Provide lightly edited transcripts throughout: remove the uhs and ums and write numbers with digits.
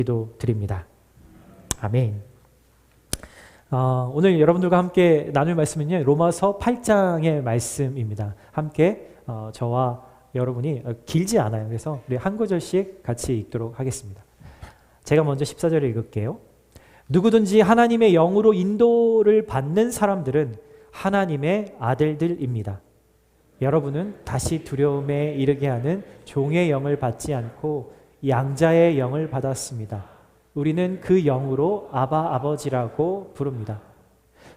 기도드립니다. 아멘. 오늘 여러분들과 함께 나눌 말씀은요, 로마서 8장의 말씀입니다. 함께 저와 여러분이 길지 않아요. 그래서 우리 한 구절씩 같이 읽도록 하겠습니다. 제가 먼저 14절을 읽을게요. 누구든지 하나님의 영으로 인도를 받는 사람들은 하나님의 아들들입니다. 여러분은 다시 두려움에 이르게 하는 종의 영을 받지 않고 양자의 영을 받았습니다. 우리는 그 영으로 아바 아버지라고 부릅니다.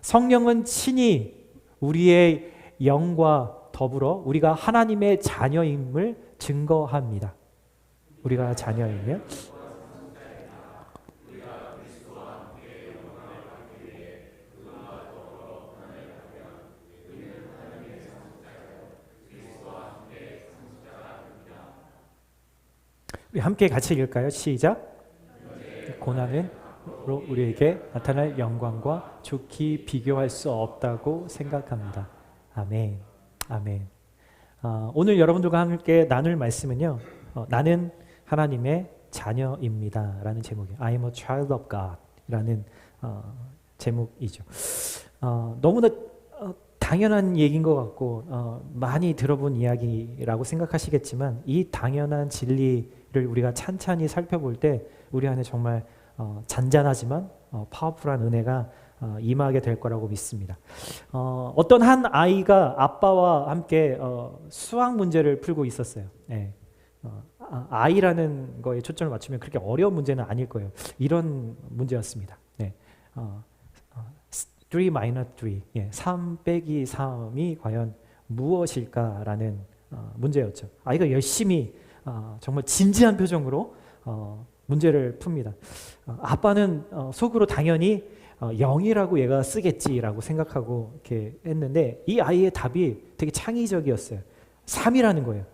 성령은 친히 우리의 영과 더불어 우리가 하나님의 자녀임을 증거합니다. 우리가 자녀이며 우리 함께 같이 읽을까요? 시작. 고난은 우리에게 나타날 영광과 좋게 비교할 수 없다고 생각합니다. 아멘. 아멘. 오늘 여러분들과 함께 나눌 말씀은요, 나는 하나님의 자녀입니다 라는 제목이에요. I am a child of God 라는 제목이죠. 너무나 당연한 얘기인 것 같고 많이 들어본 이야기라고 생각하시겠지만 이 당연한 진리를 우리가 찬찬히 살펴볼 때 우리 안에 정말 잔잔하지만 파워풀한 은혜가 임하게 될 거라고 믿습니다. 어떤 한 아이가 아빠와 함께 수학 문제를 풀고 있었어요. 네. 아이라는 거에 초점을 맞추면 그렇게 어려운 문제는 아닐 거예요. 이런 문제였습니다. 네. 3-3, 3 빼기 3이 과연 무엇일까라는 문제였죠. 아이가 열심히 정말 진지한 표정으로 문제를 풉니다. 아빠는 속으로 당연히 0이라고 얘가 쓰겠지라고 생각하고 이렇게 했는데 이 아이의 답이 되게 창의적이었어요. 3이라는 거예요.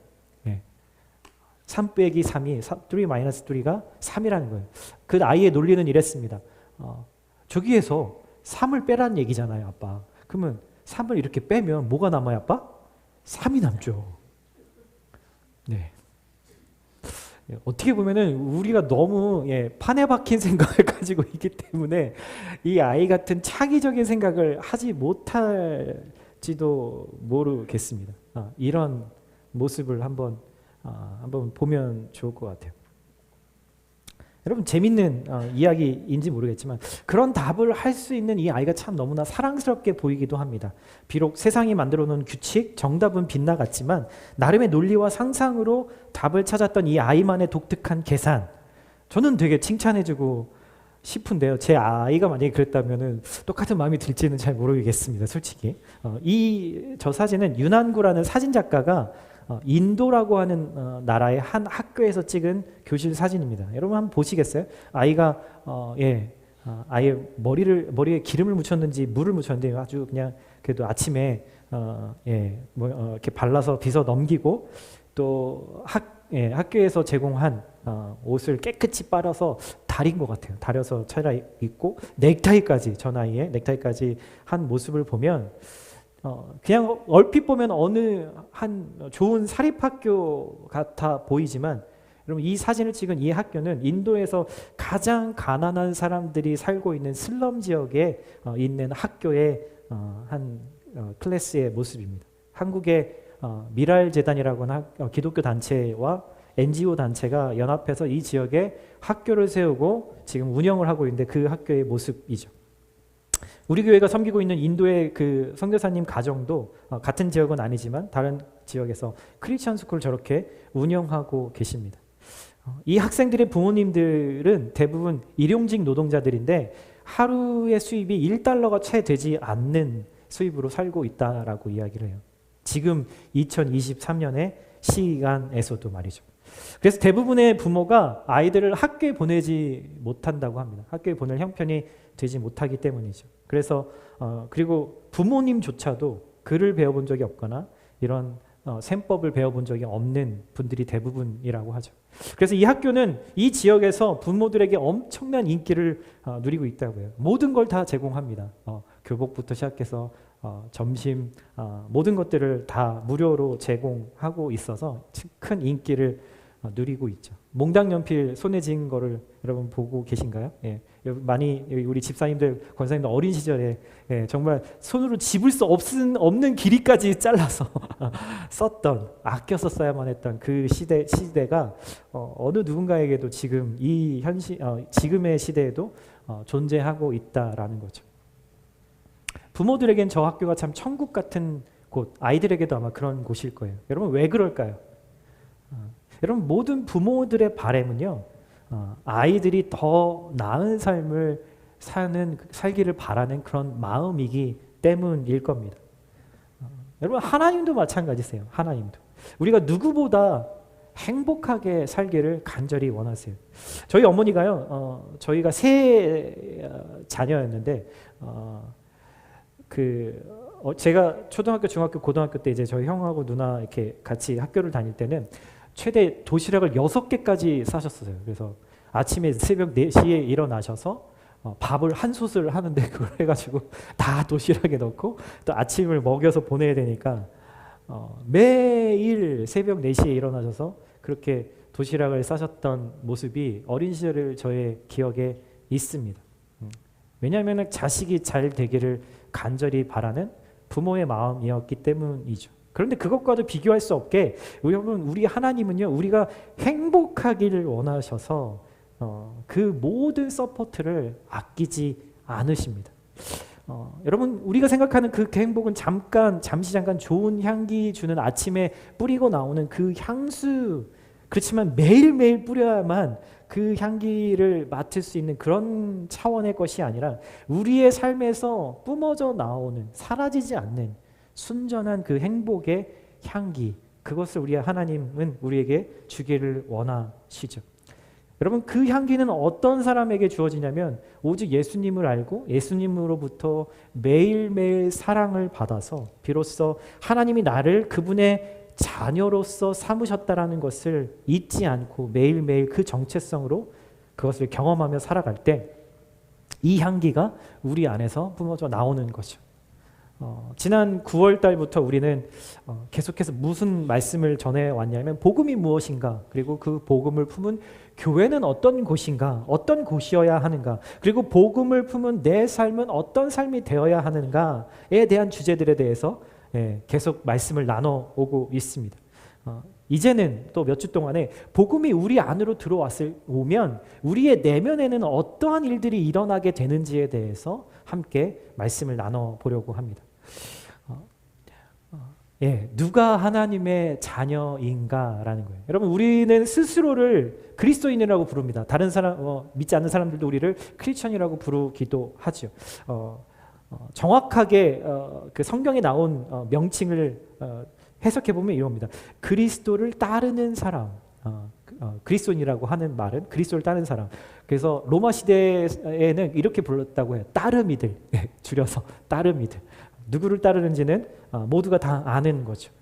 3 빼기 3이 3-3가 3이라는 거예요. 그 아이의 논리는 이랬습니다. 저기에서 3을 빼라는 얘기잖아요, 아빠. 그러면 3을 이렇게 빼면 뭐가 남아요, 아빠? 3이 남죠. 네. 어떻게 보면은 우리가 너무 판에 박힌 생각을 가지고 있기 때문에 이 아이 같은 창의적인 생각을 하지 못할지도 모르겠습니다. 이런 모습을 한번 보면 좋을 것 같아요. 여러분 재밌는 이야기인지 모르겠지만 그런 답을 할 수 있는 이 아이가 참 너무나 사랑스럽게 보이기도 합니다. 비록 세상이 만들어 놓은 규칙, 정답은 빗나갔지만 나름의 논리와 상상으로 답을 찾았던 이 아이만의 독특한 계산, 저는 되게 칭찬해주고 싶은데요. 제 아이가 만약에 그랬다면 똑같은 마음이 들지는 잘 모르겠습니다. 솔직히. 저 사진은 윤한구라는 사진작가가 인도라고 하는 나라의 한 학교에서 찍은 교실 사진입니다. 여러분 한번 보시겠어요? 아이가 아예 머리에 기름을 묻혔는지 물을 묻혔는데 아주 그냥 그래도 아침에 이렇게 발라서 빗어 넘기고 또 학교에서 제공한 옷을 깨끗이 빨아서 다린 것 같아요. 다려서 차려 입고 넥타이까지, 저 나이에 넥타이까지 한 모습을 보면 그냥 얼핏 보면 어느 한 좋은 사립학교 같아 보이지만 여러분 이 사진을 찍은 이 학교는 인도에서 가장 가난한 사람들이 살고 있는 슬럼 지역에 있는 학교의 한 클래스의 모습입니다. 한국의 미랄재단이라고 하는 기독교 단체와 NGO 단체가 연합해서 이 지역에 학교를 세우고 지금 운영을 하고 있는데 그 학교의 모습이죠. 우리 교회가 섬기고 있는 인도의 그 선교사님 가정도 같은 지역은 아니지만 다른 지역에서 크리스천 스쿨을 저렇게 운영하고 계십니다. 이 학생들의 부모님들은 대부분 일용직 노동자들인데 하루의 수입이 1달러가 채 되지 않는 수입으로 살고 있다라고 이야기를 해요. 지금 2023년의 시간에서도 말이죠. 그래서 대부분의 부모가 아이들을 학교에 보내지 못한다고 합니다. 학교에 보낼 형편이 되지 못하기 때문이죠. 그래서 그리고 부모님조차도 글을 배워본 적이 없거나 이런 셈법을 배워본 적이 없는 분들이 대부분이라고 하죠. 그래서 이 학교는 이 지역에서 부모들에게 엄청난 인기를 누리고 있다고 해요. 모든 걸 다 제공합니다. 교복부터 시작해서 점심 모든 것들을 다 무료로 제공하고 있어서 큰 인기를 누리고 있죠. 몽당 연필 손에 쥔 거를 여러분 보고 계신가요? 예. 많이 우리 집사님들, 권사님들 어린 시절에 정말 손으로 집을 수 없는 길이까지 잘라서 썼던, 아껴서 써야만 했던 그 시대가 어느 누군가에게도 지금 이 지금의 시대에도 존재하고 있다라는 거죠. 부모들에겐 저 학교가 참 천국 같은 곳, 아이들에게도 아마 그런 곳일 거예요. 여러분 왜 그럴까요? 여러분 모든 부모들의 바람은요, 아이들이 더 나은 삶을 살기를 바라는 그런 마음이기 때문일 겁니다. 여러분 하나님도 마찬가지세요. 하나님도 우리가 누구보다 행복하게 살기를 간절히 원하세요. 저희 어머니가요, 저희가 세 자녀였는데 제가 초등학교, 중학교, 고등학교 때 이제 저희 형하고 누나 이렇게 같이 학교를 다닐 때는 최대 도시락을 6개까지 싸셨어요. 그래서 아침에 새벽 4시에 일어나셔서 밥을 한 솥을 하는데 그걸 해가지고 다 도시락에 넣고 또 아침을 먹여서 보내야 되니까 매일 새벽 4시에 일어나셔서 그렇게 도시락을 싸셨던 모습이 어린 시절 저의 기억에 있습니다. 왜냐하면 자식이 잘 되기를 간절히 바라는 부모의 마음이었기 때문이죠. 그런데 그것과도 비교할 수 없게 여러분 우리 하나님은요, 우리가 행복하기를 원하셔서 그 모든 서포트를 아끼지 않으십니다. 여러분 우리가 생각하는 그 행복은 잠시 잠깐 좋은 향기 주는 아침에 뿌리고 나오는 그 향수, 그렇지만 매일매일 뿌려야만 그 향기를 맡을 수 있는 그런 차원의 것이 아니라 우리의 삶에서 뿜어져 나오는, 사라지지 않는 순전한 그 행복의 향기, 그것을 우리 하나님은 우리에게 주기를 원하시죠. 여러분 그 향기는 어떤 사람에게 주어지냐면 오직 예수님을 알고 예수님으로부터 매일매일 사랑을 받아서 비로소 하나님이 나를 그분의 자녀로서 삼으셨다라는 것을 잊지 않고 매일매일 그 정체성으로 그것을 경험하며 살아갈 때 이 향기가 우리 안에서 뿜어져 나오는 거죠. 지난 9월 달부터 우리는 계속해서 무슨 말씀을 전해왔냐면 복음이 무엇인가, 그리고 그 복음을 품은 교회는 어떤 곳인가, 어떤 곳이어야 하는가, 그리고 복음을 품은 내 삶은 어떤 삶이 되어야 하는가에 대한 주제들에 대해서 계속 말씀을 나눠오고 있습니다. 이제는 또 몇 주 동안에 복음이 우리 안으로 오면 우리의 내면에는 어떠한 일들이 일어나게 되는지에 대해서 함께 말씀을 나눠보려고 합니다. 누가 하나님의 자녀인가라는 거예요. 여러분 우리는 스스로를 그리스도인이라고 부릅니다. 다른 사람 믿지 않는 사람들도 우리를 크리스천이라고 부르기도 하죠. 정확하게 그 성경에 나온 명칭을 해석해 보면 이럽니다. 그리스도를 따르는 사람, 그리스도인이라고 하는 말은 그리스도를 따르는 사람. 그래서 로마 시대에는 이렇게 불렀다고 해요. 따르미들, 줄여서 따르미들. 누구를 따르는지는 모두가 다 아는 거죠.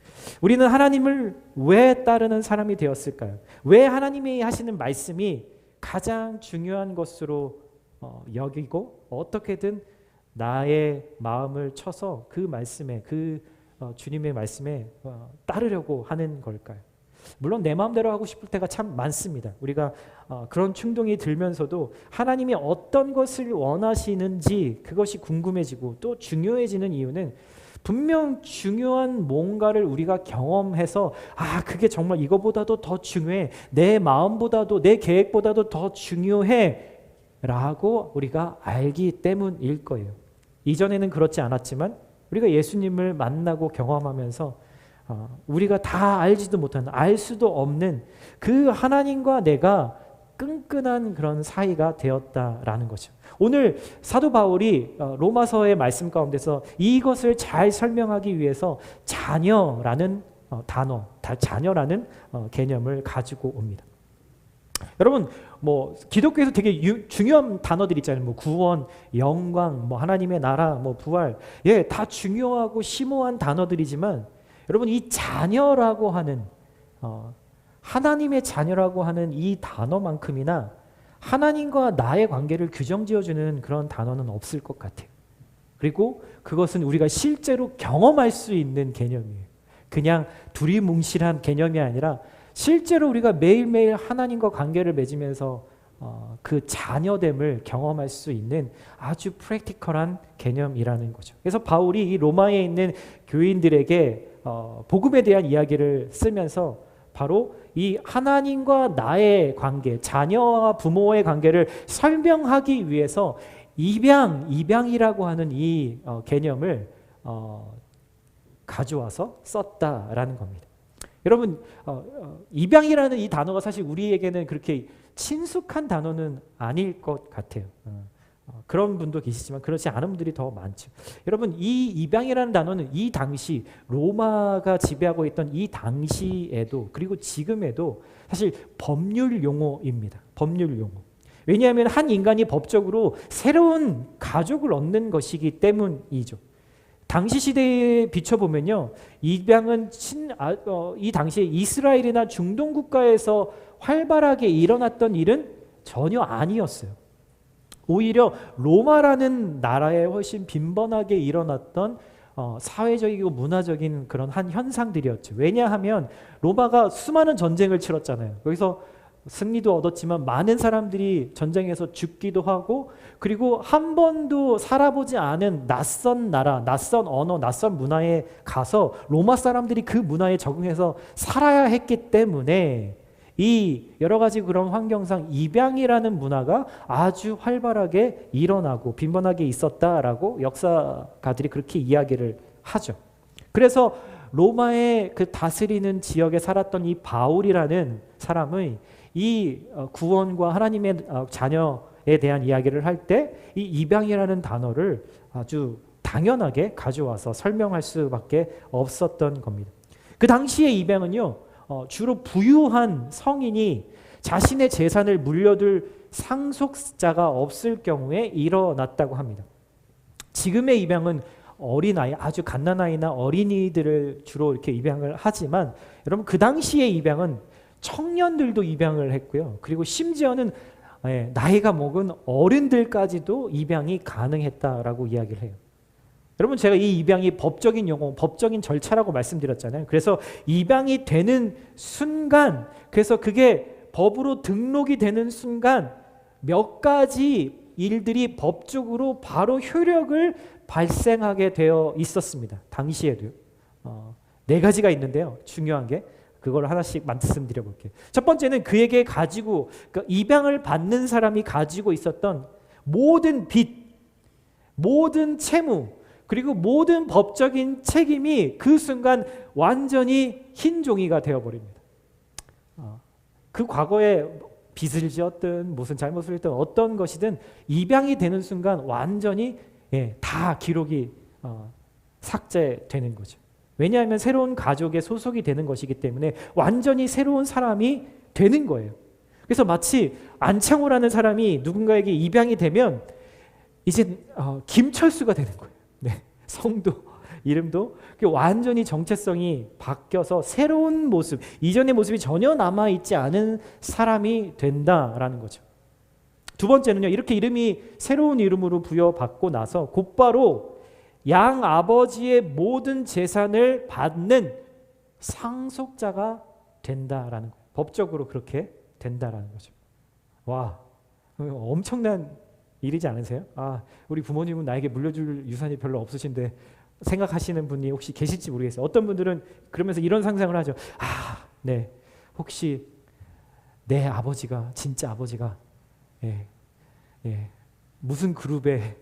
우리는 하나님을 왜 따르는 사람이 되었을까요? 왜 하나님이 하시는 말씀이 가장 중요한 것으로 여기고 어떻게든 나의 마음을 쳐서 그 말씀에, 주님의 말씀에 따르려고 하는 걸까요? 물론 내 마음대로 하고 싶을 때가 참 많습니다. 우리가 그런 충동이 들면서도 하나님이 어떤 것을 원하시는지 그것이 궁금해지고 또 중요해지는 이유는 분명 중요한 뭔가를 우리가 경험해서 그게 정말 이거보다도 더 중요해, 내 마음보다도 내 계획보다도 더 중요해 라고 우리가 알기 때문일 거예요. 이전에는 그렇지 않았지만 우리가 예수님을 만나고 경험하면서 우리가 다 알지도 못하는, 알 수도 없는 그 하나님과 내가 끈끈한 그런 사이가 되었다라는 거죠. 오늘 사도 바울이 로마서의 말씀 가운데서 이것을 잘 설명하기 위해서 자녀라는 단어, 자녀라는 개념을 가지고 옵니다. 여러분 기독교에서 되게 중요한 단어들 있잖아요. 구원, 영광, 하나님의 나라, 부활, 다 중요하고 심오한 단어들이지만 여러분 이 자녀라고 하는 하나님의 자녀라고 하는 이 단어만큼이나 하나님과 나의 관계를 규정지어주는 그런 단어는 없을 것 같아요. 그리고 그것은 우리가 실제로 경험할 수 있는 개념이에요. 그냥 두리뭉실한 개념이 아니라 실제로 우리가 매일매일 하나님과 관계를 맺으면서 그 자녀됨을 경험할 수 있는 아주 프랙티컬한 개념이라는 거죠. 그래서 바울이 이 로마에 있는 교인들에게 복음에 대한 이야기를 쓰면서 바로 이 하나님과 나의 관계, 자녀와 부모의 관계를 설명하기 위해서 입양이라고 하는 이 개념을 가져와서 썼다라는 겁니다. 여러분, 입양이라는 이 단어가 사실 우리에게는 그렇게 친숙한 단어는 아닐 것 같아요. 그런 분도 계시지만 그렇지 않은 분들이 더 많죠. 여러분, 이 입양이라는 단어는 이 당시 로마가 지배하고 있던 이 당시에도 그리고 지금에도 사실 법률 용어입니다. 법률 용어. 왜냐하면 한 인간이 법적으로 새로운 가족을 얻는 것이기 때문이죠. 당시 시대에 비춰보면요, 입양은 이 당시에 이스라엘이나 중동 국가에서 활발하게 일어났던 일은 전혀 아니었어요. 오히려 로마라는 나라에 훨씬 빈번하게 일어났던 사회적이고 문화적인 그런 한 현상들이었죠. 왜냐하면 로마가 수많은 전쟁을 치렀잖아요. 거기서 승리도 얻었지만 많은 사람들이 전쟁에서 죽기도 하고, 그리고 한 번도 살아보지 않은 낯선 나라, 낯선 언어, 낯선 문화에 가서 로마 사람들이 그 문화에 적응해서 살아야 했기 때문에 이 여러 가지 그런 환경상 입양이라는 문화가 아주 활발하게 일어나고 빈번하게 있었다라고 역사가들이 그렇게 이야기를 하죠. 그래서 로마의 그 다스리는 지역에 살았던 이 바울이라는 사람의 이 구원과 하나님의 자녀에 대한 이야기를 할 때 이 입양이라는 단어를 아주 당연하게 가져와서 설명할 수밖에 없었던 겁니다. 그 당시의 입양은요, 주로 부유한 성인이 자신의 재산을 물려둘 상속자가 없을 경우에 일어났다고 합니다. 지금의 입양은 어린아이, 아주 갓난아이나 어린이들을 주로 이렇게 입양을 하지만, 여러분, 그 당시의 입양은 청년들도 입양을 했고요. 그리고 심지어는 나이가 먹은 어른들까지도 입양이 가능했다라고 이야기를 해요. 여러분, 제가 이 입양이 법적인 용어, 법적인 절차라고 말씀드렸잖아요. 그래서 입양이 되는 순간, 그래서 그게 법으로 등록이 되는 순간 몇 가지 일들이 법적으로 바로 효력을 발생하게 되어 있었습니다. 당시에도요. 네 가지가 있는데요. 중요한 게 그걸 하나씩 말씀드려 볼게요. 첫 번째는 그에게 가지고, 그러니까 입양을 받는 사람이 가지고 있었던 모든 빚, 모든 채무, 그리고 모든 법적인 책임이 그 순간 완전히 흰 종이가 되어버립니다. 그 과거에 빚을 지었든 무슨 잘못을 했든 어떤 것이든 입양이 되는 순간 완전히 다 기록이 삭제되는 거죠. 왜냐하면 새로운 가족에 소속이 되는 것이기 때문에 완전히 새로운 사람이 되는 거예요. 그래서 마치 안창호라는 사람이 누군가에게 입양이 되면 이제 김철수가 되는 거예요. 네, 성도, 이름도 완전히 정체성이 바뀌어서 새로운 모습, 이전의 모습이 전혀 남아있지 않은 사람이 된다라는 거죠. 두 번째는요, 이렇게 이름이 새로운 이름으로 부여받고 나서 곧바로 양 아버지의 모든 재산을 받는 상속자가 된다라는 거예요. 법적으로 그렇게 된다라는 거죠. 와, 엄청난 일이지 않으세요? 우리 부모님은 나에게 물려줄 유산이 별로 없으신데 생각하시는 분이 혹시 계실지 모르겠어요. 어떤 분들은 그러면서 이런 상상을 하죠. 네, 혹시 내 아버지가, 진짜 아버지가 무슨 그룹의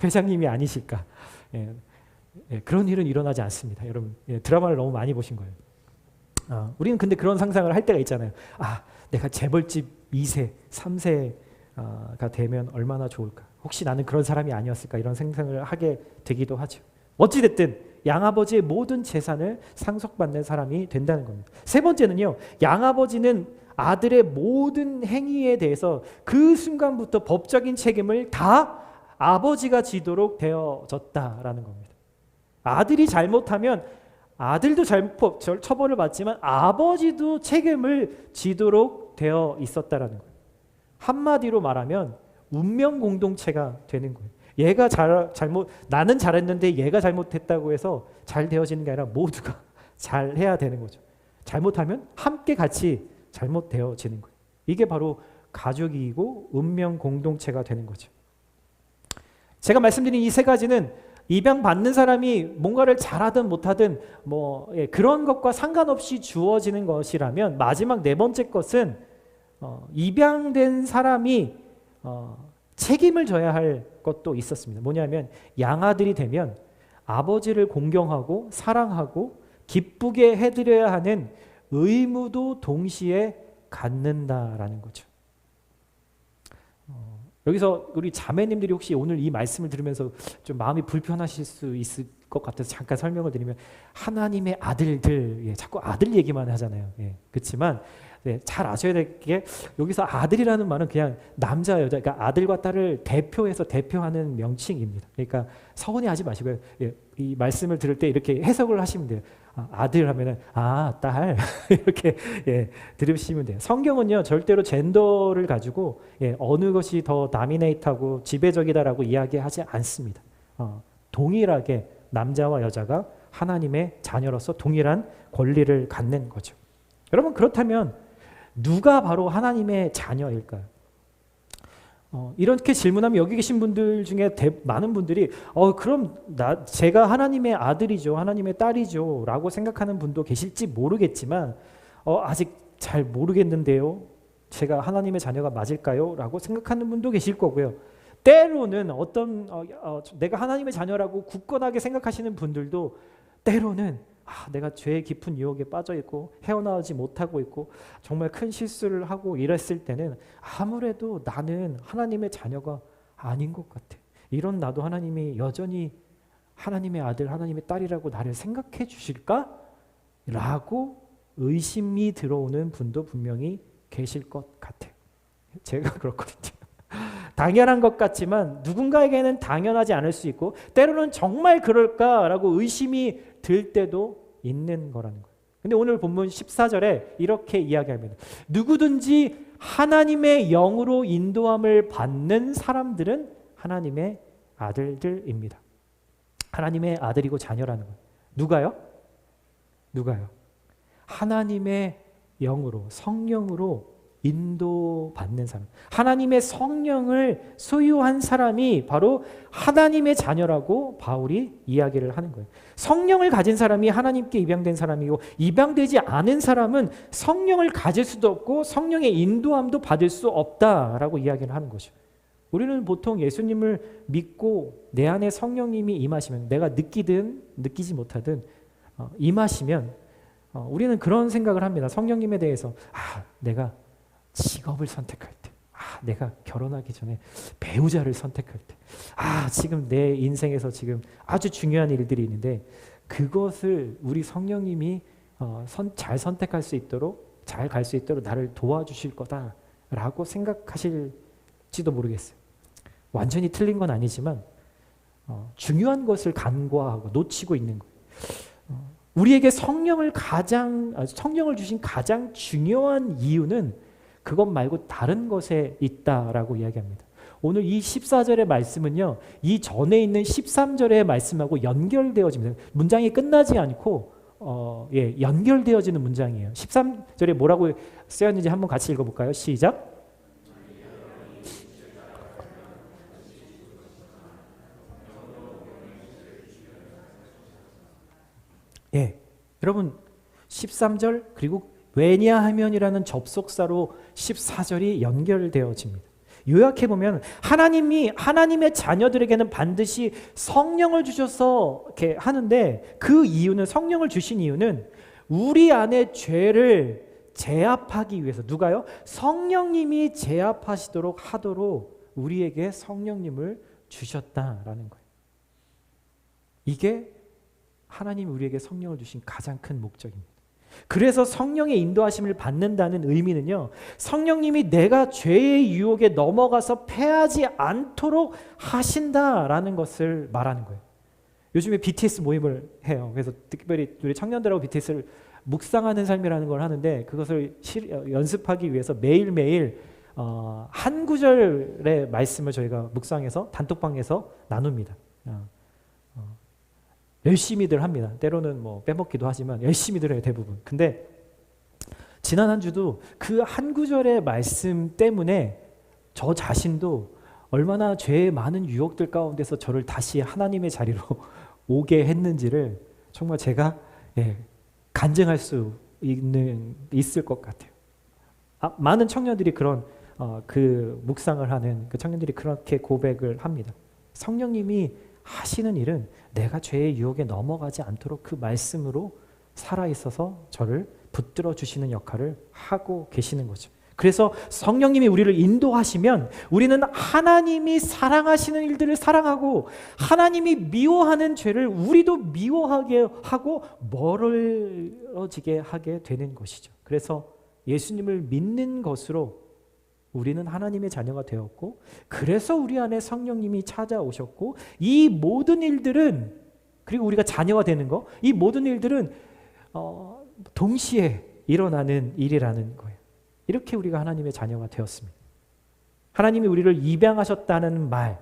회장님이 아니실까? 그런 일은 일어나지 않습니다. 여러분, 드라마를 너무 많이 보신 거예요. 우리는 근데 그런 상상을 할 때가 있잖아요. 내가 재벌집 2세, 3세가 되면 얼마나 좋을까? 혹시 나는 그런 사람이 아니었을까? 이런 상상을 하게 되기도 하죠. 어찌됐든 양아버지의 모든 재산을 상속받는 사람이 된다는 겁니다. 세 번째는요, 양아버지는 아들의 모든 행위에 대해서 그 순간부터 법적인 책임을 다 아버지가 지도록 되어졌다라는 겁니다. 아들이 잘못하면 아들도 처벌을 받지만 아버지도 책임을 지도록 되어 있었다라는 거예요. 한마디로 말하면 운명 공동체가 되는 거예요. 얘가 나는 잘했는데 얘가 잘못했다고 해서 잘 되어지는 게 아니라 모두가 잘 해야 되는 거죠. 잘못하면 함께 같이 잘못되어지는 거예요. 이게 바로 가족이고 운명 공동체가 되는 거죠. 제가 말씀드린 이 세 가지는 입양 받는 사람이 뭔가를 잘하든 못하든 그런 것과 상관없이 주어지는 것이라면, 마지막 네 번째 것은 입양된 사람이 책임을 져야 할 것도 있었습니다. 뭐냐면 양아들이 되면 아버지를 공경하고 사랑하고 기쁘게 해드려야 하는 의무도 동시에 갖는다라는 거죠. 여기서 우리 자매님들이 혹시 오늘 이 말씀을 들으면서 좀 마음이 불편하실 수 있을 것 같아서 잠깐 설명을 드리면, 하나님의 아들들, 자꾸 아들 얘기만 하잖아요. 그렇지만 잘 아셔야 될 게, 여기서 아들이라는 말은 그냥 남자 여자, 그러니까 아들과 딸을 대표해서 대표하는 명칭입니다. 그러니까 서운해하지 마시고요. 이 말씀을 들을 때 이렇게 해석을 하시면 돼요. 아들 하면은 딸 이렇게 들으시면 돼요. 성경은요 절대로 젠더를 가지고 어느 것이 더 다미네이트하고 지배적이다라고 이야기하지 않습니다. 동일하게 남자와 여자가 하나님의 자녀로서 동일한 권리를 갖는 거죠. 여러분, 그렇다면 누가 바로 하나님의 자녀일까요? 이렇게 질문하면 여기 계신 분들 중에 많은 분들이 그럼 제가 하나님의 아들이죠, 하나님의 딸이죠 라고 생각하는 분도 계실지 모르겠지만, 아직 잘 모르겠는데요, 제가 하나님의 자녀가 맞을까요? 라고 생각하는 분도 계실 거고요. 때로는 내가 하나님의 자녀라고 굳건하게 생각하시는 분들도 때로는 내가 죄의 깊은 유혹에 빠져 있고 헤어나오지 못하고 있고 정말 큰 실수를 하고 이랬을 때는 아무래도 나는 하나님의 자녀가 아닌 것 같아. 이런 나도 하나님이 여전히 하나님의 아들, 하나님의 딸이라고 나를 생각해 주실까? 라고 의심이 들어오는 분도 분명히 계실 것 같아요. 제가 그렇거든요. 당연한 것 같지만 누군가에게는 당연하지 않을 수 있고, 때로는 정말 그럴까라고 의심이 들 때도 있는 거라는 거예요. 근데 오늘 본문 14절에 이렇게 이야기합니다. 누구든지 하나님의 영으로 인도함을 받는 사람들은 하나님의 아들들입니다. 하나님의 아들이고 자녀라는 거예요. 누가요? 하나님의 영으로, 성령으로 인도받는 사람, 하나님의 성령을 소유한 사람이 바로 하나님의 자녀라고 바울이 이야기를 하는 거예요. 성령을 가진 사람이 하나님께 입양된 사람이고, 입양되지 않은 사람은 성령을 가질 수도 없고 성령의 인도함도 받을 수 없다라고 이야기를 하는 거죠. 우리는 보통 예수님을 믿고 내 안에 성령님이 임하시면, 내가 느끼든 느끼지 못하든 임하시면 우리는 그런 생각을 합니다. 성령님에 대해서 내가 직업을 선택할 때, 내가 결혼하기 전에 배우자를 선택할 때, 지금 내 인생에서 지금 아주 중요한 일들이 있는데 그것을 우리 성령님이 잘 선택할 수 있도록, 잘 갈 수 있도록 나를 도와주실 거다라고 생각하실지도 모르겠어요. 완전히 틀린 건 아니지만 중요한 것을 간과하고 놓치고 있는 거예요. 우리에게 성령을 주신 가장 중요한 이유는 그것 말고 다른 것에 있다라고 이야기합니다. 오늘 이 14절의 말씀은요, 이 전에 있는 13절의 말씀하고 연결되어집니다. 문장이 끝나지 않고 연결되어지는 문장이에요. 13절에 뭐라고 쓰였는지 한번 같이 읽어볼까요? 시작. 여러분 13절 그리고 왜냐하면이라는 접속사로 14절이 연결되어집니다. 요약해보면 하나님의 자녀들에게는 반드시 성령을 주셔서 이렇게 하는데, 그 이유는, 성령을 주신 이유는 우리 안에 죄를 제압하기 위해서. 누가요? 성령님이 제압하시도록 하도록 우리에게 성령님을 주셨다라는 거예요. 이게 하나님이 우리에게 성령을 주신 가장 큰 목적입니다. 그래서 성령의 인도하심을 받는다는 의미는요, 성령님이 내가 죄의 유혹에 넘어가서 패하지 않도록 하신다라는 것을 말하는 거예요. 요즘에 BTS 모임을 해요. 그래서 특별히 우리 청년들하고 BTS를 묵상하는 삶이라는 걸 하는데, 그것을 연습하기 위해서 매일매일 한 구절의 말씀을 저희가 묵상해서 단톡방에서 나눕니다. 열심히들 합니다. 때로는 빼먹기도 하지만 열심히들 해요, 대부분. 근데 지난 한 주도 그 한 구절의 말씀 때문에 저 자신도 얼마나 죄의 많은 유혹들 가운데서 저를 다시 하나님의 자리로 오게 했는지를 정말 제가 간증할 수 있을 것 같아요. 많은 청년들이 그런 그 묵상을 하는 그 청년들이 그렇게 고백을 합니다. 성령님이 하시는 일은 내가 죄의 유혹에 넘어가지 않도록 그 말씀으로 살아있어서 저를 붙들어 주시는 역할을 하고 계시는 거죠. 그래서 성령님이 우리를 인도하시면 우리는 하나님이 사랑하시는 일들을 사랑하고 하나님이 미워하는 죄를 우리도 미워하게 하고 멀어지게 하게 되는 것이죠. 그래서 예수님을 믿는 것으로 우리는 하나님의 자녀가 되었고, 그래서 우리 안에 성령님이 찾아오셨고, 이 모든 일들은, 그리고 우리가 자녀가 되는 거, 이 모든 일들은 동시에 일어나는 일이라는 거예요. 이렇게 우리가 하나님의 자녀가 되었습니다. 하나님이 우리를 입양하셨다는 말,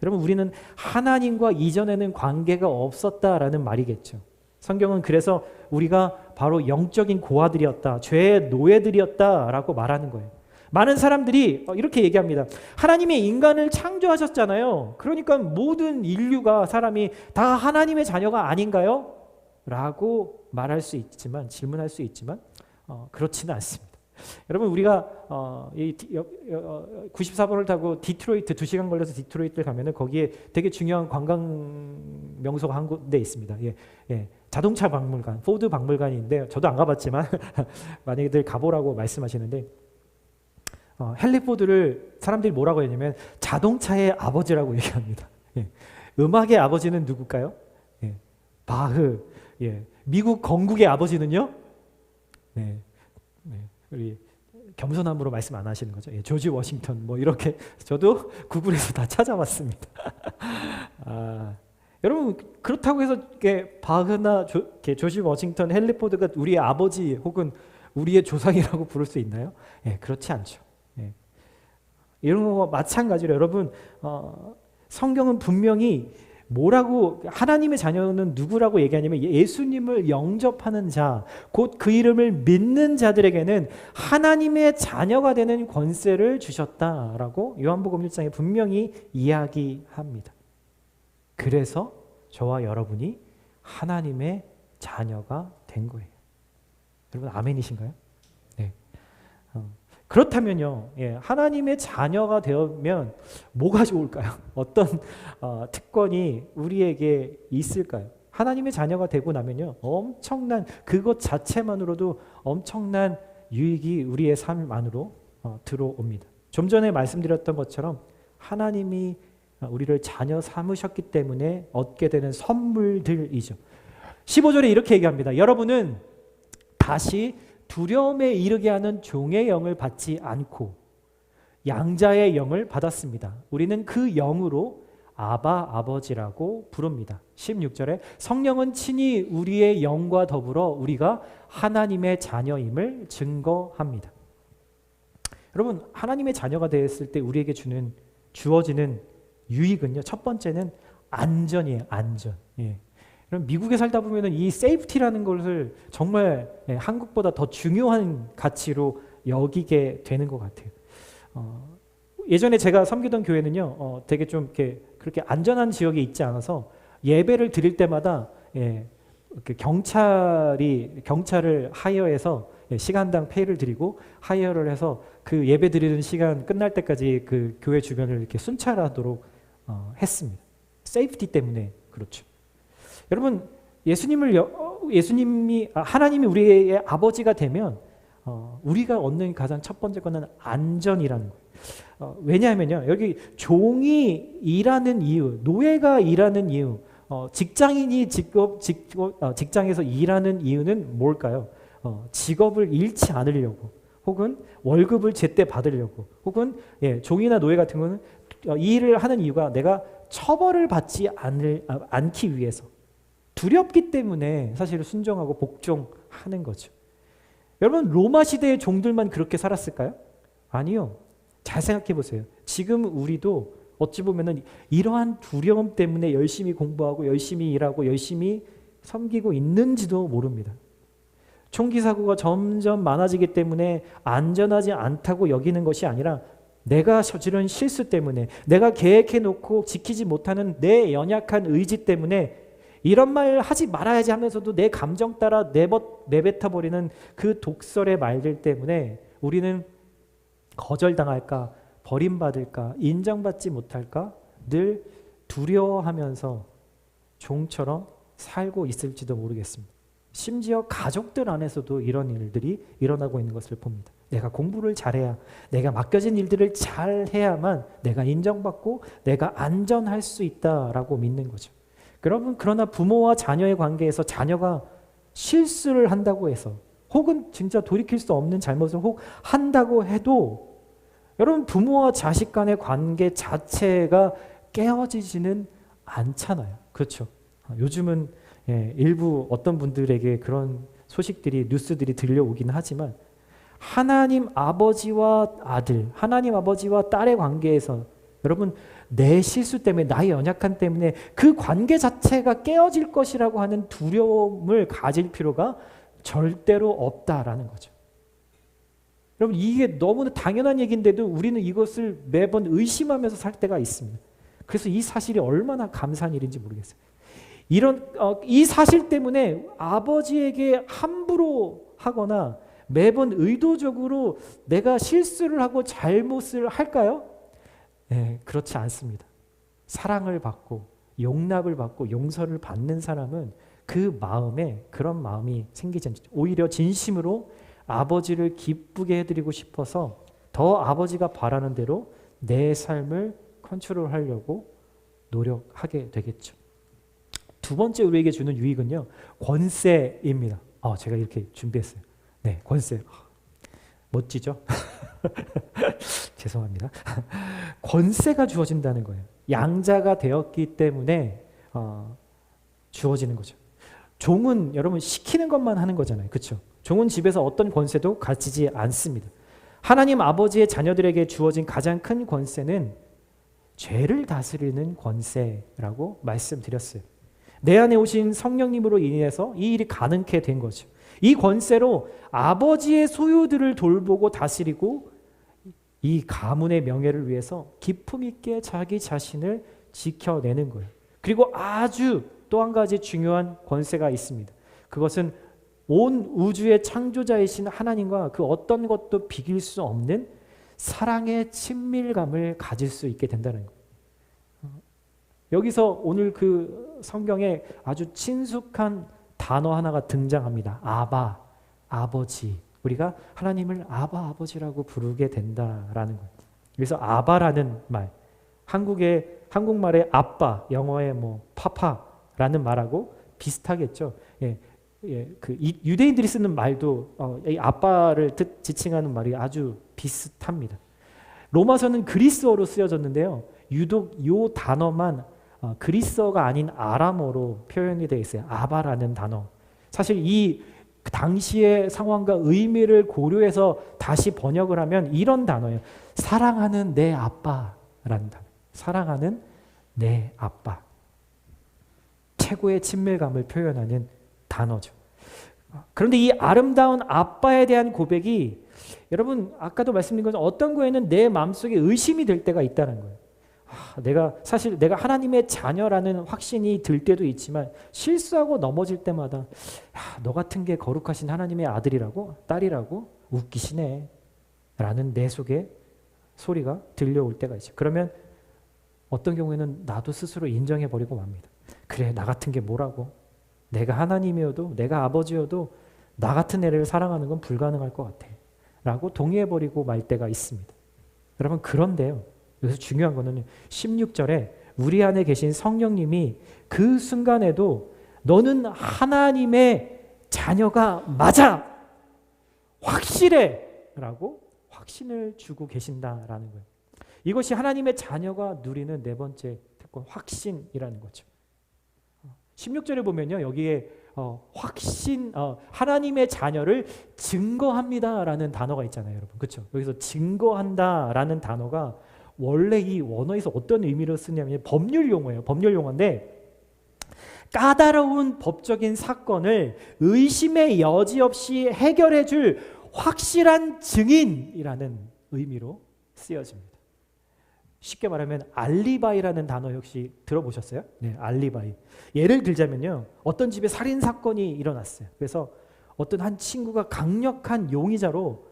여러분 우리는 하나님과 이전에는 관계가 없었다라는 말이겠죠. 성경은 그래서 우리가 바로 영적인 고아들이었다, 죄의 노예들이었다라고 말하는 거예요. 많은 사람들이 이렇게 얘기합니다. 하나님이 인간을 창조하셨잖아요. 그러니까 모든 인류가, 사람이 다 하나님의 자녀가 아닌가요? 라고 말할 수 있지만, 질문할 수 있지만 그렇지는 않습니다. 여러분 우리가 94번을 타고 디트로이트 2시간 걸려서 디트로이트를 가면은 거기에 되게 중요한 관광 명소가 한 군데 있습니다. 자동차 박물관, 포드 박물관인데 저도 안 가봤지만 만약에들 가보라고 말씀하시는데 헨리 포드를 사람들이 뭐라고 했냐면 자동차의 아버지라고 얘기합니다. 음악의 아버지는 누굴까요? 바흐. 미국 건국의 아버지는요? 우리 겸손함으로 말씀 안 하시는 거죠. 조지 워싱턴 뭐 이렇게 저도 구글에서 다 찾아봤습니다. 여러분 그렇다고 해서 바흐나 조지 워싱턴, 헨리 포드가 우리의 아버지 혹은 우리의 조상이라고 부를 수 있나요? 그렇지 않죠. 이런 거와 마찬가지로 여러분 성경은 분명히 뭐라고, 하나님의 자녀는 누구라고 얘기하냐면 예수님을 영접하는 자, 곧 그 이름을 믿는 자들에게는 하나님의 자녀가 되는 권세를 주셨다라고 요한복음 1장에 분명히 이야기합니다. 그래서 저와 여러분이 하나님의 자녀가 된 거예요. 여러분 아멘이신가요? 네. 그렇다면요, 하나님의 자녀가 되면 뭐가 좋을까요? 어떤 특권이 우리에게 있을까요? 하나님의 자녀가 되고 나면요, 엄청난, 그것 자체만으로도 엄청난 유익이 우리의 삶 안으로 들어옵니다. 좀 전에 말씀드렸던 것처럼 하나님이 우리를 자녀 삼으셨기 때문에 얻게 되는 선물들이죠. 15절에 이렇게 얘기합니다. 여러분은 다시 두려움에 이르게 하는 종의 영을 받지 않고 양자의 영을 받았습니다. 우리는 그 영으로 아바 아버지라고 부릅니다. 16절에 성령은 친히 우리의 영과 더불어 우리가 하나님의 자녀임을 증거합니다. 여러분 하나님의 자녀가 되었을 때 우리에게 주어지는 유익은요, 첫 번째는 안전이에요. 안전. 그럼 미국에 살다 보면은 이 세이프티라는 것을 정말 한국보다 더 중요한 가치로 여기게 되는 것 같아요. 예전에 제가 섬기던 교회는요, 되게 좀 이렇게 그렇게 안전한 지역에 있지 않아서 예배를 드릴 때마다 경찰을 하이어해서 시간당 페이를 드리고 하이어를 해서 그 예배 드리는 시간 끝날 때까지 그 교회 주변을 이렇게 순찰하도록 했습니다. 세이프티 때문에 그렇죠. 여러분 하나님이 우리의 아버지가 되면 우리가 얻는 가장 첫 번째 거는 안전이라는 거예요. 왜냐하면요, 여기 종이 일하는 이유, 노예가 일하는 이유, 직장인이 직장에서 일하는 이유는 뭘까요? 직업을 잃지 않으려고, 혹은 월급을 제때 받으려고, 혹은 종이나 노예 같은 거는 이 일을 하는 이유가 내가 처벌을 받지 않기 위해서, 두렵기 때문에 사실 순종하고 복종하는 거죠. 여러분 로마 시대의 종들만 그렇게 살았을까요? 아니요. 잘 생각해 보세요. 지금 우리도 어찌 보면은 이러한 두려움 때문에 열심히 공부하고 열심히 일하고 열심히 섬기고 있는지도 모릅니다. 총기 사고가 점점 많아지기 때문에 안전하지 않다고 여기는 것이 아니라 내가 저지른 실수 때문에, 내가 계획해 놓고 지키지 못하는 내 연약한 의지 때문에 이런 말 하지 말아야지 하면서도 내 감정 따라 내뱉어버리는 그 독설의 말들 때문에 우리는 거절당할까, 버림받을까, 인정받지 못할까 늘 두려워하면서 종처럼 살고 있을지도 모르겠습니다. 심지어 가족들 안에서도 이런 일들이 일어나고 있는 것을 봅니다. 내가 공부를 잘해야, 내가 맡겨진 일들을 잘해야만 내가 인정받고 내가 안전할 수 있다라고 믿는 거죠. 여러분, 그러나 부모와 자녀의 관계에서 자녀가 실수를 한다고 해서 혹은 진짜 돌이킬 수 없는 잘못을 혹 한다고 해도 여러분, 부모와 자식 간의 관계 자체가 깨어지지는 않잖아요. 그렇죠? 요즘은 일부 어떤 분들에게 그런 소식들이, 뉴스들이 들려오긴 하지만 하나님 아버지와 아들, 하나님 아버지와 딸의 관계에서 여러분, 내 실수 때문에, 나의 연약함 때문에 그 관계 자체가 깨어질 것이라고 하는 두려움을 가질 필요가 절대로 없다라는 거죠. 여러분, 이게 너무나 당연한 얘기인데도 우리는 이것을 매번 의심하면서 살 때가 있습니다. 그래서 이 사실이 얼마나 감사한 일인지 모르겠어요. 이 사실 때문에 아버지에게 함부로 하거나 매번 의도적으로 내가 실수를 하고 잘못을 할까요? 네, 그렇지 않습니다. 사랑을 받고 용납을 받고 용서를 받는 사람은 그 마음에 그런 마음이 생기지 않죠. 오히려 진심으로 아버지를 기쁘게 해드리고 싶어서 더 아버지가 바라는 대로 내 삶을 컨트롤하려고 노력하게 되겠죠. 두 번째 우리에게 주는 유익은요, 권세입니다. 제가 이렇게 준비했어요. 네, 권세. 멋지죠? 죄송합니다. 권세가 주어진다는 거예요. 양자가 되었기 때문에 주어지는 거죠. 종은 여러분 시키는 것만 하는 거잖아요. 그렇죠? 종은 집에서 어떤 권세도 가지지 않습니다. 하나님 아버지의 자녀들에게 주어진 가장 큰 권세는 죄를 다스리는 권세라고 말씀드렸어요. 내 안에 오신 성령님으로 인해서 이 일이 가능케 된 거죠. 이 권세로 아버지의 소유들을 돌보고 다스리고 이 가문의 명예를 위해서 기품 있게 자기 자신을 지켜내는 거예요. 그리고 아주 또 한 가지 중요한 권세가 있습니다. 그것은 온 우주의 창조자이신 하나님과 그 어떤 것도 비길 수 없는 사랑의 친밀감을 가질 수 있게 된다는 거예요. 여기서 오늘 그 성경에 아주 친숙한 단어 하나가 등장합니다. 아바, 아버지. 우리가 하나님을 아바, 아버지라고 부르게 된다라는 거예요. 그래서 아바라는 말, 한국말의 아빠, 영어의 파파라는 말하고 비슷하겠죠. 그 유대인들이 쓰는 말도 이 아빠를 지칭하는 말이 아주 비슷합니다. 로마서는 그리스어로 쓰여졌는데요. 유독 이 단어만 그리스어가 아닌 아람어로 표현이 되어 있어요. 아바라는 단어. 사실 이 당시의 상황과 의미를 고려해서 다시 번역을 하면 이런 단어예요. 사랑하는 내 아빠라는 단어. 사랑하는 내 아빠. 최고의 친밀감을 표현하는 단어죠. 그런데 이 아름다운 아빠에 대한 고백이 여러분 아까도 말씀드린 것처럼 어떤 거에는 내 마음속에 의심이 될 때가 있다는 거예요. 내가 하나님의 자녀라는 확신이 들 때도 있지만 실수하고 넘어질 때마다 너 같은 게 거룩하신 하나님의 아들이라고 딸이라고 웃기시네 라는 내 속에 소리가 들려올 때가 있죠. 그러면 어떤 경우에는 나도 스스로 인정해버리고 맙니다. 그래, 나 같은 게 뭐라고. 내가 하나님이어도 내가 아버지여도 나 같은 애를 사랑하는 건 불가능할 것 같아 라고 동의해버리고 말 때가 있습니다. 여러분, 그런데요, 여기서 중요한 거는 16절에 우리 안에 계신 성령님이 그 순간에도 너는 하나님의 자녀가 맞아, 확실해 라고 확신을 주고 계신다라는 거예요. 이것이 하나님의 자녀가 누리는 네 번째 특권, 확신이라는 거죠. 16절에 보면요, 여기에 확신, 하나님의 자녀를 증거합니다라는 단어가 있잖아요, 여러분. 그렇죠? 여기서 증거한다라는 단어가 원래 이 원어에서 어떤 의미로 쓰냐면 법률 용어예요. 법률 용어인데 까다로운 법적인 사건을 의심의 여지 없이 해결해 줄 확실한 증인이라는 의미로 쓰여집니다. 쉽게 말하면 알리바이라는 단어 혹시 들어보셨어요? 네, 알리바이. 예를 들자면요, 어떤 집에 살인 사건이 일어났어요. 그래서 어떤 한 친구가 강력한 용의자로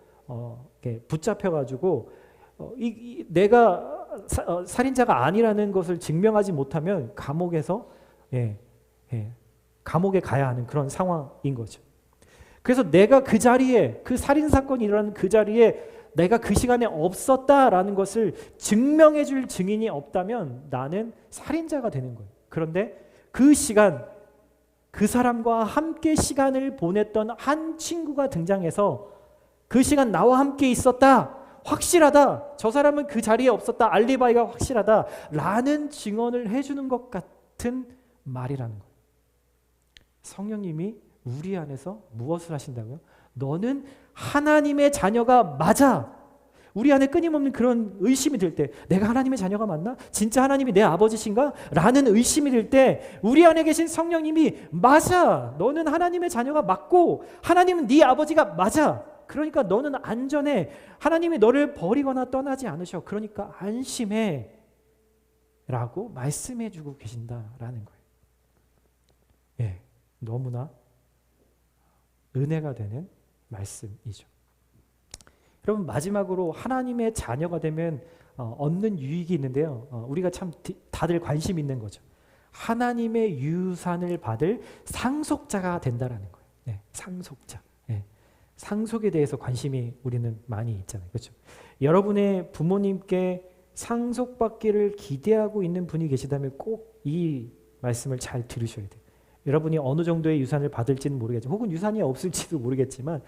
이렇게 붙잡혀가지고 내가 살인자가 아니라는 것을 증명하지 못하면 감옥에서 감옥에 가야 하는 그런 상황인 거죠. 그래서 내가 그 자리에, 그 살인 사건이 일어나는 그 자리에 내가 그 시간에 없었다라는 것을 증명해 줄 증인이 없다면 나는 살인자가 되는 거예요. 그런데 그 시간, 그 사람과 함께 시간을 보냈던 한 친구가 등장해서 그 시간 나와 함께 있었다, 확실하다, 저 사람은 그 자리에 없었다, 알리바이가 확실하다 라는 증언을 해주는 것 같은 말이라는 거예요. 성령님이 우리 안에서 무엇을 하신다고요? 너는 하나님의 자녀가 맞아. 우리 안에 끊임없는 그런 의심이 들 때, 내가 하나님의 자녀가 맞나? 진짜 하나님이 내 아버지신가? 라는 의심이 들 때 우리 안에 계신 성령님이 맞아. 너는 하나님의 자녀가 맞고 하나님은 네 아버지가 맞아. 그러니까 너는 안전해. 하나님이 너를 버리거나 떠나지 않으셔. 그러니까 안심해. 라고 말씀해 주고 계신다라는 거예요. 예, 너무나 은혜가 되는 말씀이죠. 여러분, 마지막으로 하나님의 자녀가 되면 얻는 유익이 있는데요. 우리가 참 다들 관심 있는 거죠. 하나님의 유산을 받을 상속자가 된다라는 거예요. 네, 상속자. 네, 상속에 대해서 관심이 우리는 많이 있잖아요. 그렇죠? 여러분의 부모님께 상속받기를 기대하고 있는 분이 계시다면 꼭 이 말씀을 잘 들으셔야 돼요. 여러분이 어느 정도의 유산을 받을지는 모르겠지만, 혹은 유산이 없을지도 모르겠지만,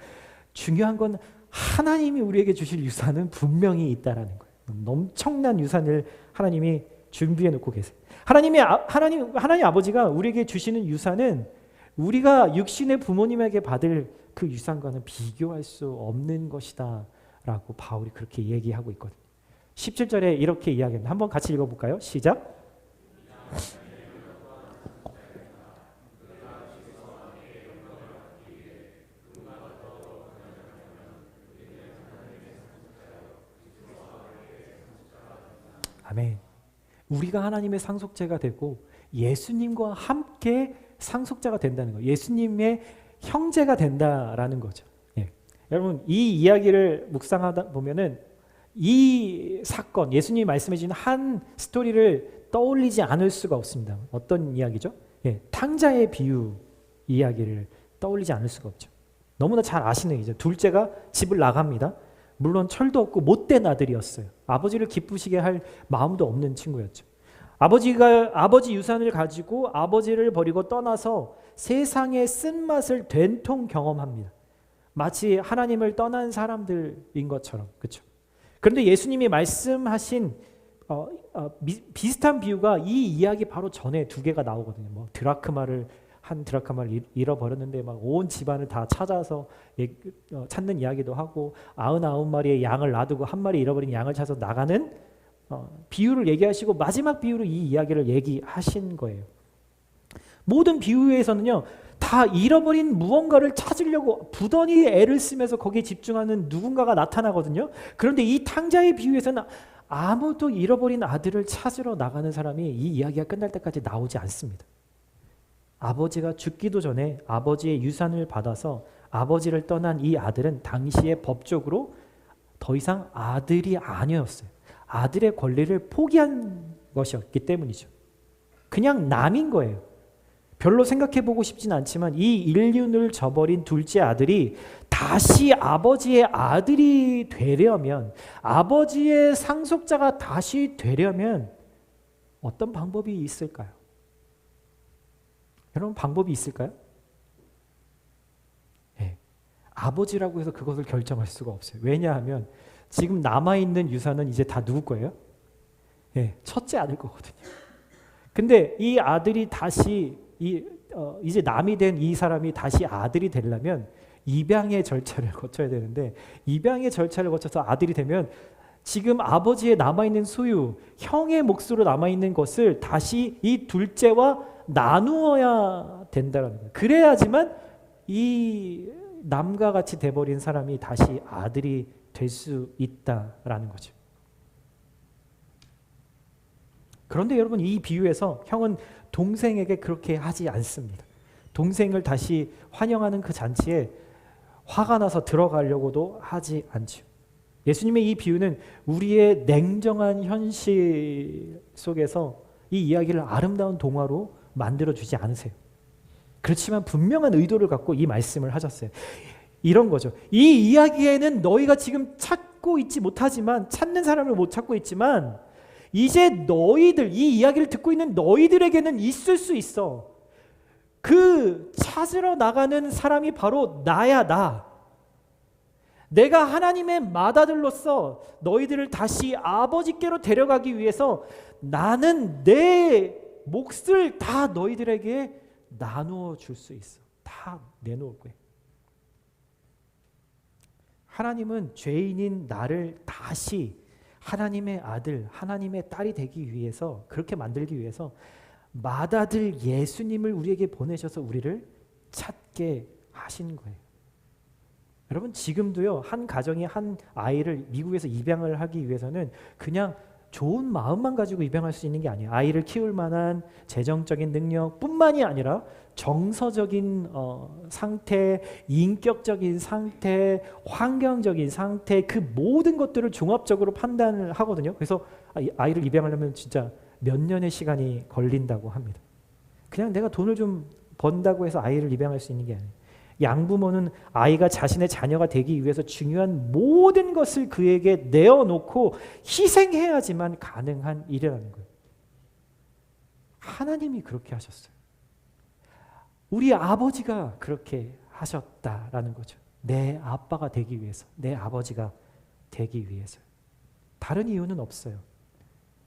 중요한 건 하나님이 우리에게 주실 유산은 분명히 있다라는 거예요. 엄청난 유산을 하나님이 준비해 놓고 계세요. 하나님 아버지가 우리에게 주시는 유산은 우리가 육신의 부모님에게 받을 그 유산과는 비교할 수 없는 것이다라고 바울이 그렇게 얘기하고 있거든요. 17절에 이렇게 이야기합니다. 한번 같이 읽어볼까요? 시작. 아멘. 우리가 하나님의 상속자가 되고 예수님과 함께 상속자가 된다는 거예요. 예수님의 형제가 된다라는 거죠. 예. 여러분, 이 이야기를 묵상하다 보면은 이 사건, 예수님이 말씀해 주신 한 스토리를 떠올리지 않을 수가 없습니다. 어떤 이야기죠? 예, 탕자의 비유 이야기를 떠올리지 않을 수가 없죠. 너무나 잘 아시는 얘기죠. 둘째가 집을 나갑니다. 물론 철도 없고 못된 아들이었어요. 아버지를 기쁘시게 할 마음도 없는 친구였죠. 아버지 유산을 가지고 아버지를 버리고 떠나서 세상의 쓴맛을 된통 경험합니다. 마치 하나님을 떠난 사람들인 것처럼. 그렇죠? 그런데 예수님이 말씀하신 비슷한 비유가 이 이야기 바로 전에 두 개가 나오거든요. 뭐 한 드라크마를 잃어버렸는데 막 온 집안을 다 찾아서 찾는 이야기도 하고, 99마리의 양을 놔두고 한 마리 잃어버린 양을 찾아서 나가는 비유를 얘기하시고, 마지막 비유로 이 이야기를 얘기하신 거예요. 모든 비유에서는요, 다 잃어버린 무언가를 찾으려고 부단히 애를 쓰면서 거기에 집중하는 누군가가 나타나거든요. 그런데 이 탕자의 비유에서는 아무도 잃어버린 아들을 찾으러 나가는 사람이 이 이야기가 끝날 때까지 나오지 않습니다. 아버지가 죽기도 전에 아버지의 유산을 받아서 아버지를 떠난 이 아들은 당시에 법적으로 더 이상 아들이 아니었어요. 아들의 권리를 포기한 것이었기 때문이죠. 그냥 남인 거예요. 별로 생각해보고 싶진 않지만 이 인륜을 저버린 둘째 아들이 다시 아버지의 아들이 되려면, 아버지의 상속자가 다시 되려면 어떤 방법이 있을까요? 여러분, 방법이 있을까요? 네. 아버지라고 해서 그것을 결정할 수가 없어요. 왜냐하면 지금 남아있는 유산은 이제 다 누구 거예요? 네. 첫째 아들 거거든요. 근데 이 아들이 다시 이제 남이 된 이 사람이 다시 아들이 되려면 입양의 절차를 거쳐야 되는데, 입양의 절차를 거쳐서 아들이 되면 지금 아버지의 남아있는 소유, 형의 몫으로 남아있는 것을 다시 이 둘째와 나누어야 된다는 거예요. 그래야지만 이 남과 같이 돼버린 사람이 다시 아들이 될 수 있다라는 거죠. 그런데 여러분, 이 비유에서 형은 동생에게 그렇게 하지 않습니다. 동생을 다시 환영하는 그 잔치에 화가 나서 들어가려고도 하지 않죠. 예수님의 이 비유는 우리의 냉정한 현실 속에서 이 이야기를 아름다운 동화로 만들어주지 않으세요. 그렇지만 분명한 의도를 갖고 이 말씀을 하셨어요. 이런 거죠. 이 이야기에는 너희가 지금 찾고 있지 못하지만, 찾는 사람을 못 찾고 있지만, 이제 너희들, 이 이야기를 듣고 있는 너희들에게는 있을 수 있어. 그 찾으러 나가는 사람이 바로 나야, 나. 내가 하나님의 맏아들로서 너희들을 다시 아버지께로 데려가기 위해서 나는 내 몫을 다 너희들에게 나누어 줄 수 있어. 다 내놓을 거예요. 하나님은 죄인인 나를 다시 하나님의 아들, 하나님의 딸이 되기 위해서, 그렇게 만들기 위해서 맏아들 예수님을 우리에게 보내셔서 우리를 찾게 하신 거예요. 여러분, 지금도요, 한 가정이 한 아이를 미국에서 입양을 하기 위해서는 그냥 좋은 마음만 가지고 입양할 수 있는 게 아니에요. 아이를 키울 만한 재정적인 능력뿐만이 아니라 정서적인 상태, 인격적인 상태, 환경적인 상태, 그 모든 것들을 종합적으로 판단을 하거든요. 그래서 아이를 입양하려면 진짜 몇 년의 시간이 걸린다고 합니다. 그냥 내가 돈을 좀 번다고 해서 아이를 입양할 수 있는 게 아니에요. 양부모는 아이가 자신의 자녀가 되기 위해서 중요한 모든 것을 그에게 내어놓고 희생해야지만 가능한 일이라는 거예요. 하나님이 그렇게 하셨어요. 우리 아버지가 그렇게 하셨다라는 거죠. 내 아빠가 되기 위해서, 내 아버지가 되기 위해서. 다른 이유는 없어요.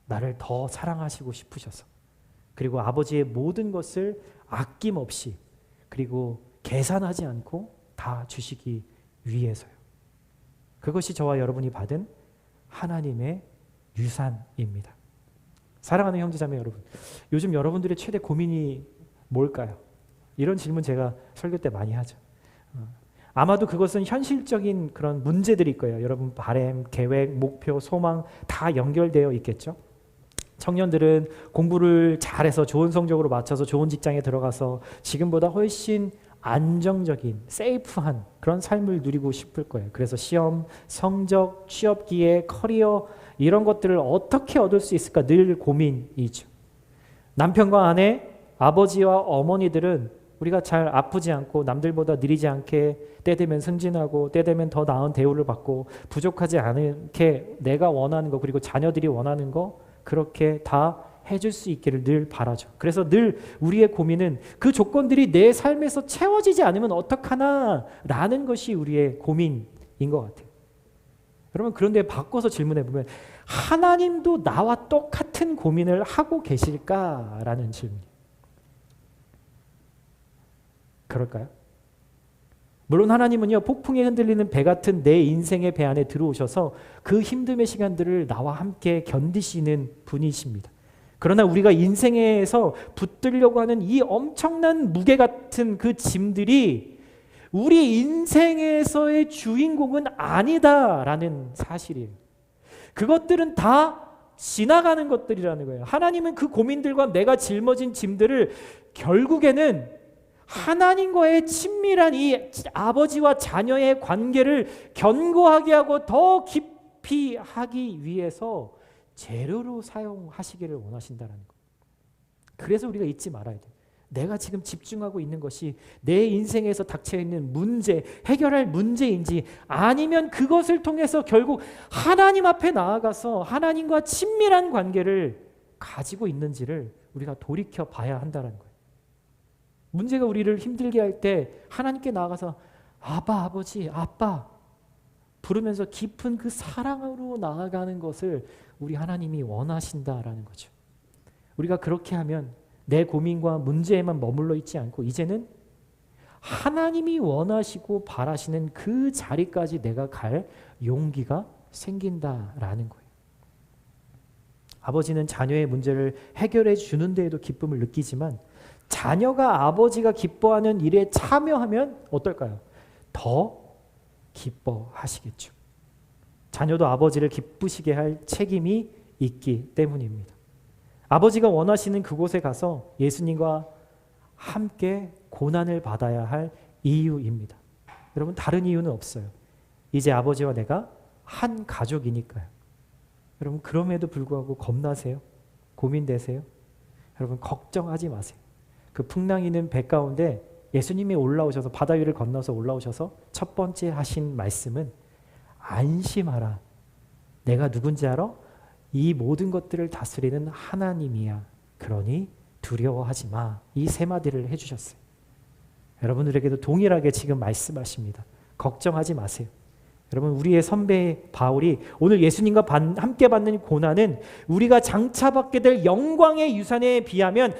나를 더 사랑하시고 싶으셔서, 그리고 아버지의 모든 것을 아낌없이, 그리고 계산하지 않고 다 주시기 위해서요. 그것이 저와 여러분이 받은 하나님의 유산입니다. 사랑하는 형제자매 여러분, 요즘 여러분들의 최대 고민이 뭘까요? 이런 질문 제가 설교 때 많이 하죠. 아마도 그것은 현실적인 그런 문제들일 거예요. 여러분 바람, 계획, 목표, 소망 다 연결되어 있겠죠. 청년들은 공부를 잘해서 좋은 성적으로 맞춰서 좋은 직장에 들어가서 지금보다 훨씬 안정적인, 세이프한 그런 삶을 누리고 싶을 거예요. 그래서 시험, 성적, 취업 기회, 커리어 이런 것들을 어떻게 얻을 수 있을까 늘 고민이죠. 남편과 아내, 아버지와 어머니들은 우리가 잘 아프지 않고 남들보다 느리지 않게 때 되면 승진하고 때 되면 더 나은 대우를 받고 부족하지 않게 내가 원하는 거, 그리고 자녀들이 원하는 거 그렇게 다 해줄 수 있기를 늘 바라죠. 그래서 늘 우리의 고민은 그 조건들이 내 삶에서 채워지지 않으면 어떡하나 라는 것이 우리의 고민인 것 같아요. 여러분, 그런데 바꿔서 질문해 보면 하나님도 나와 똑같은 고민을 하고 계실까라는 질문이에요. 그럴까요? 물론 하나님은요, 폭풍에 흔들리는 배 같은 내 인생의 배 안에 들어오셔서 그 힘듦의 시간들을 나와 함께 견디시는 분이십니다. 그러나 우리가 인생에서 붙들려고 하는 이 엄청난 무게 같은 그 짐들이 우리 인생에서의 주인공은 아니다라는 사실이에요. 그것들은 다 지나가는 것들이라는 거예요. 하나님은 그 고민들과 내가 짊어진 짐들을 결국에는 하나님과의 친밀한 이 아버지와 자녀의 관계를 견고하게 하고 더 깊이 하기 위해서 재료로 사용하시기를 원하신다는 거. 그래서 우리가 잊지 말아야 돼요. 내가 지금 집중하고 있는 것이 내 인생에서 닥쳐있는 문제, 해결할 문제인지 아니면 그것을 통해서 결국 하나님 앞에 나아가서 하나님과 친밀한 관계를 가지고 있는지를 우리가 돌이켜 봐야 한다는 거예요. 문제가 우리를 힘들게 할 때 하나님께 나아가서 아빠, 아버지, 아빠 부르면서 깊은 그 사랑으로 나아가는 것을 우리 하나님이 원하신다라는 거죠. 우리가 그렇게 하면 내 고민과 문제에만 머물러 있지 않고 이제는 하나님이 원하시고 바라시는 그 자리까지 내가 갈 용기가 생긴다라는 거예요. 아버지는 자녀의 문제를 해결해 주는 데에도 기쁨을 느끼지만 자녀가 아버지가 기뻐하는 일에 참여하면 어떨까요? 더 기뻐하시겠죠. 자녀도 아버지를 기쁘시게 할 책임이 있기 때문입니다. 아버지가 원하시는 그곳에 가서 예수님과 함께 고난을 받아야 할 이유입니다. 여러분, 다른 이유는 없어요. 이제 아버지와 내가 한 가족이니까요. 여러분, 그럼에도 불구하고 겁나세요? 고민되세요? 여러분, 걱정하지 마세요. 그 풍랑이는 배 가운데 예수님이 올라오셔서 바다 위를 건너서 올라오셔서 첫 번째 하신 말씀은 안심하라. 내가 누군지 알아? 이 모든 것들을 다스리는 하나님이야. 그러니 두려워하지 마. 이 세 마디를 해주셨어요. 여러분들에게도 동일하게 지금 말씀하십니다. 걱정하지 마세요. 여러분, 우리의 선배 바울이 오늘 예수님과 함께 받는 고난은 우리가 장차 받게 될 영광의 유산에 비하면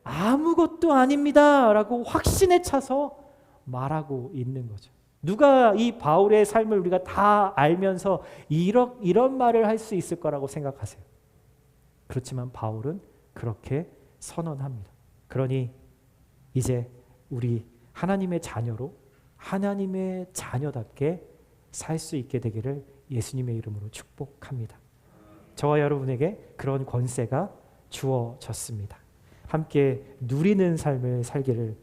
아무것도 아닙니다 라고 확신에 차서 말하고 있는 거죠. 누가 이 바울의 삶을 우리가 다 알면서 이런 말을 할 수 있을 거라고 생각하세요? 그렇지만 바울은 그렇게 선언합니다. 그러니 이제 우리 하나님의 자녀로 하나님의 자녀답게 살 수 있게 되기를 예수님의 이름으로 축복합니다. 저와 여러분에게 그런 권세가 주어졌습니다. 함께 누리는 삶을 살기를